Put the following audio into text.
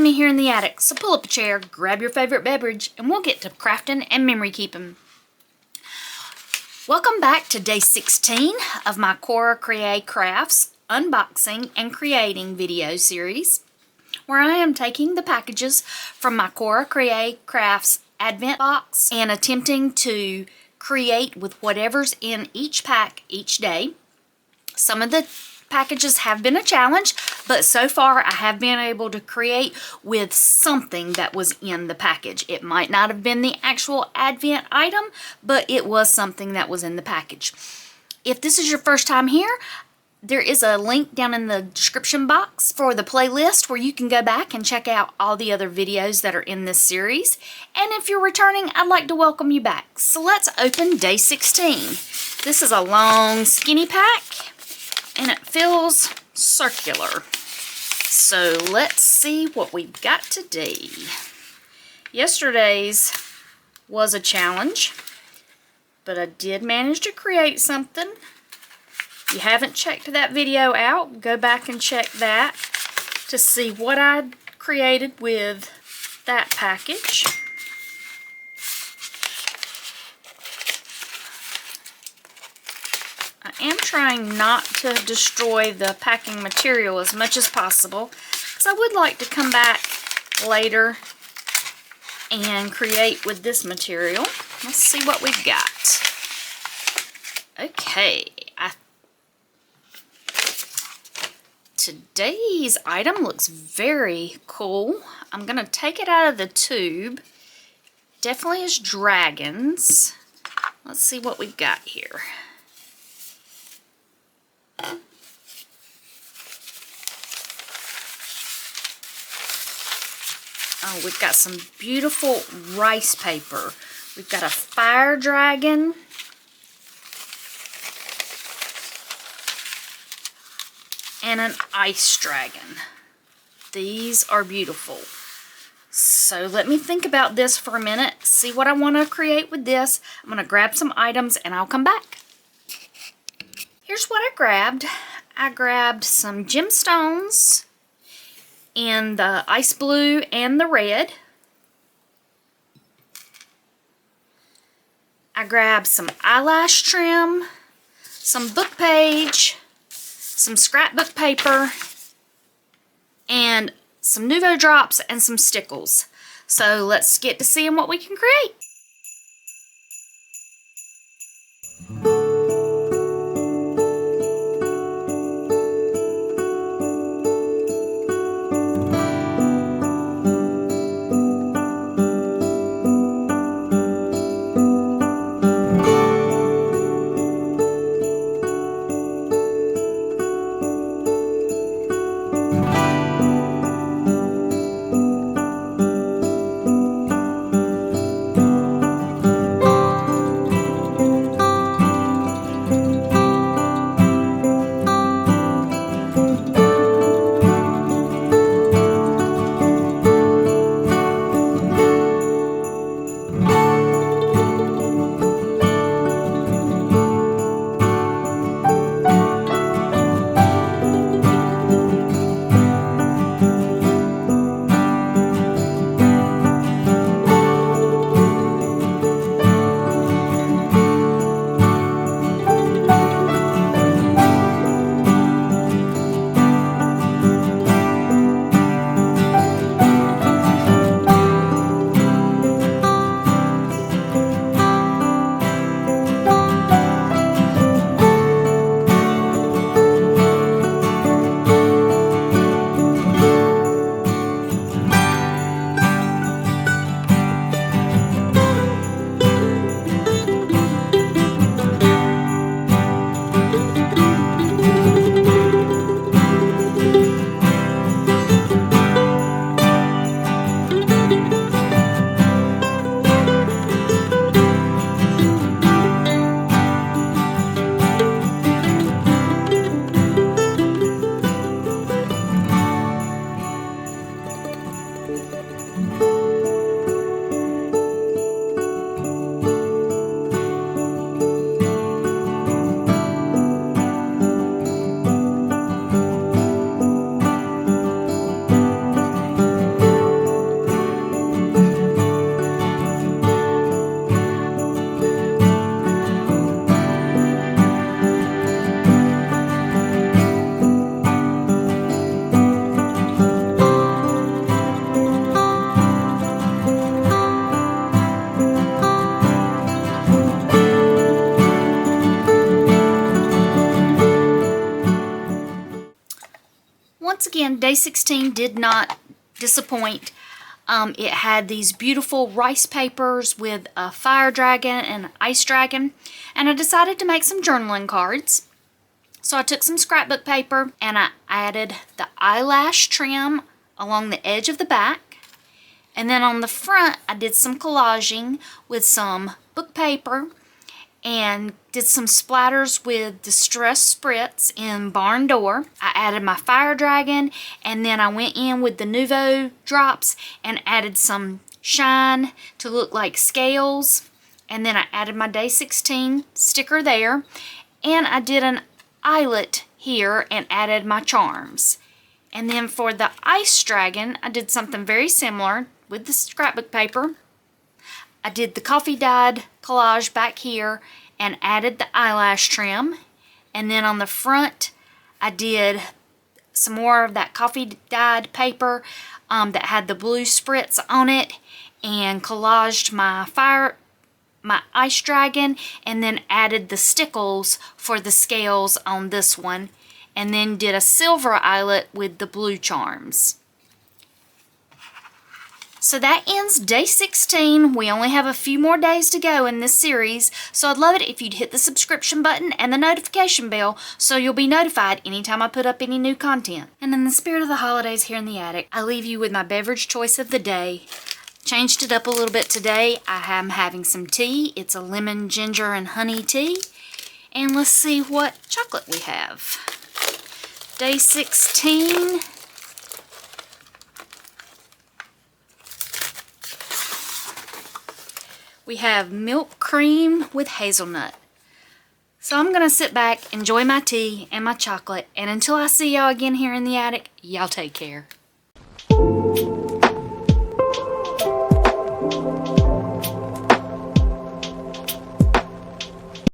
Amy here in the attic, so pull up a chair, grab your favorite beverage, and we'll get to crafting and memory keeping. Welcome back to day 16 of my Cora Crea crafts, unboxing, and creating video series, where I am taking the packages from my Cora Crea crafts advent box and attempting to create with whatever's in each pack each day. Some of the packages have been a challenge, but so far I have been able to create with something that was in the package. It might not have been the actual advent item, but it was something that was in the package. If this is your first time here, there is a link down in the description box for the playlist where you can go back and check out all the other videos that are in this series. And if you're returning, I'd like to welcome you back. So let's open day 16. This is a long, skinny pack, and it feels circular. So let's see what we've got today. Yesterday's was a challenge, but I did manage to create something. If you haven't checked that video out, go back and check that to see what I created with that package. I am trying not to destroy the packing material as much as possible, because I would like to come back later and create with this material. Let's see what we've got. Okay, today's item looks very cool. I'm going to take it out of the tube. Definitely is dragons. Let's see what we've got here. Oh, we've got some beautiful rice paper. We've got a fire dragon. And an ice dragon. These are beautiful. So let me think about this for a minute, see what I want to create with this. I'm going to grab some items and I'll come back. Here's what I grabbed. I grabbed some gemstones in the ice blue and the red. I grabbed some eyelash trim, some book page, some scrapbook paper, and some Nouveau drops and some stickles. So let's get to seeing what we can create. once again, day 16 did not disappoint. It had these beautiful rice papers with a fire dragon and an ice dragon, and I decided to make some journaling cards. So I took some scrapbook paper and I added the eyelash trim along the edge of the back, and then on the front I did some collaging with some book paper and did some splatters with Distress Spritz in Barn Door. I added my fire dragon, and then I went in with the Nouveau drops and added some shine to look like scales, and then I added my day 16 sticker there, and I did an eyelet here and added my charms. And then for the ice dragon, I did something very similar with the scrapbook paper. I did the coffee dyed collage back here and added the eyelash trim, and then on the front I did some more of that coffee dyed paper that had the blue spritz on it, and collaged my ice dragon, and then added the stickles for the scales on this one, and then did a silver eyelet with the blue charms. So that ends day 16. We only have a few more days to go in this series, so I'd love it if you'd hit the subscription button and the notification bell so you'll be notified anytime I put up any new content. And in the spirit of the holidays here in the attic, I leave you with my beverage choice of the day. Changed it up a little bit today. I am having some tea. It's a lemon, ginger, and honey tea. And let's see what chocolate we have. Day 16. We have milk cream with hazelnut. So I'm going to sit back, enjoy my tea and my chocolate, and until I see y'all again here in the attic, y'all take care.